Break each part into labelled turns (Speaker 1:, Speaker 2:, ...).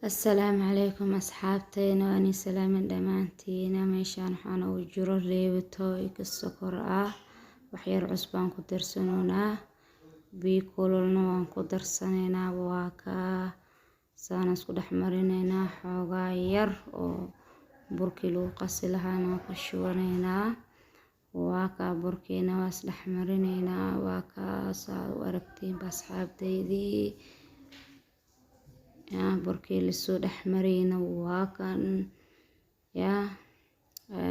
Speaker 1: السلام عليكم أصحابتينا وأني سلام دمانتينا meeshaan waxaan ugu jiro reebitooyinka sokor ah waxyar cusbaan ku darsanoonaa biyo kululna waan ku darsanaynaa waa ka saan isku dhex marinaynaa xoogaa yar oo burkii lagu qasi lahaana ku shubanaynaa waa ka burkiina waa is dhex marinaynaa waa ka saa u aragtiin asxaabteydii burkii lasoo dhex marayna waa kan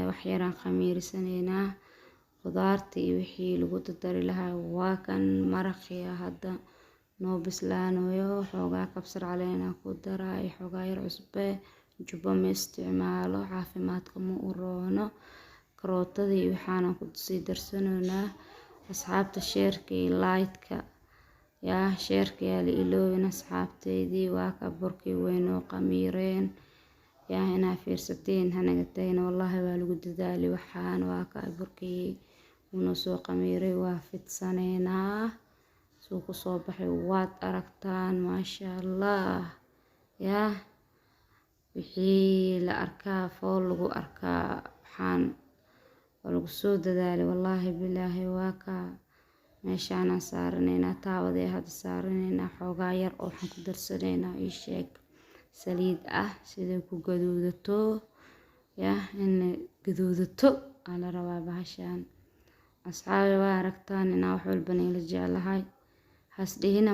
Speaker 1: waxyaraan khamiirsanaynaa qudaartii wixii lagu dari lahaa waa kan maraqii hadda noo bislaanayo xoogaa kabsar caleena ku daray xoogaa yar cusbe jubbo ma isticmaalo caafimaadka ma u roono karootadii waxaana ku sii darsanoonaa asxaabta sheerkii like-ka sheerka yaa la iloobin asxaabteydii waa ka burkii weynoo qamiireen inaa fiirsatiin hanaga tagin wallaahi waa lagu dadaali waxaan waa ka burkii una soo qamiiray waa fidsanaynaa suu ku soo baxay waad aragtaan maasha allah wixii la arkaa fool lagu arkaa waxaan waa lagu soo dadaalay wallaahi bilaahi waa ka meeshaan saaranaynaa taawadee hadda saaranaynaa xoogaa yar oo waxaan ku darsanaynaa ii sheeg saliid ah siday ku gaduudato in gaduudato aa la rabaa bahashaan asxaabi waa aragtaan inaa wax walbana ila jeclahay has dhihina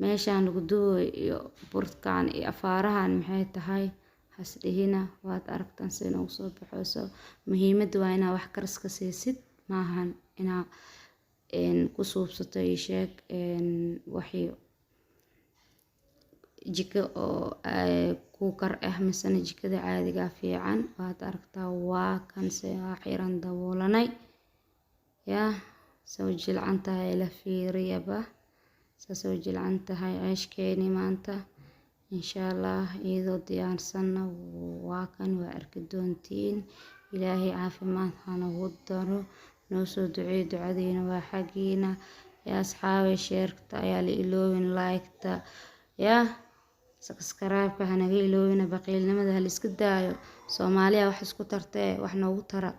Speaker 1: meeshaan lagu duway iyo burkaan iyo afaarahan maxay tahay has dhihina waad aragtaan sida ugu soo baxayso muhiimadda waa inaa wax kariska siisid maahan inaa ku suubsato ii sheeg waxii jiko oo kuukar ah misana jikada caadiga fiican waad aragtaa waa kan se xiran daboolanay soo jilcan tahay la fiiriyaba soo jilcan tahay ceeshkeeni maanta insha allah iyadoo diyaarsanna waa kan waa arki doontiin ilaahay caafimaad hana ugu daro noo soo duceey ducadiina waa xagiina asxaabi sheerta ayaa la iloobin like-ta subscribe-ka hanaga iloobina baqiilnimada hal iska daayo Soomaaliya wax isku tartee wax noogu tara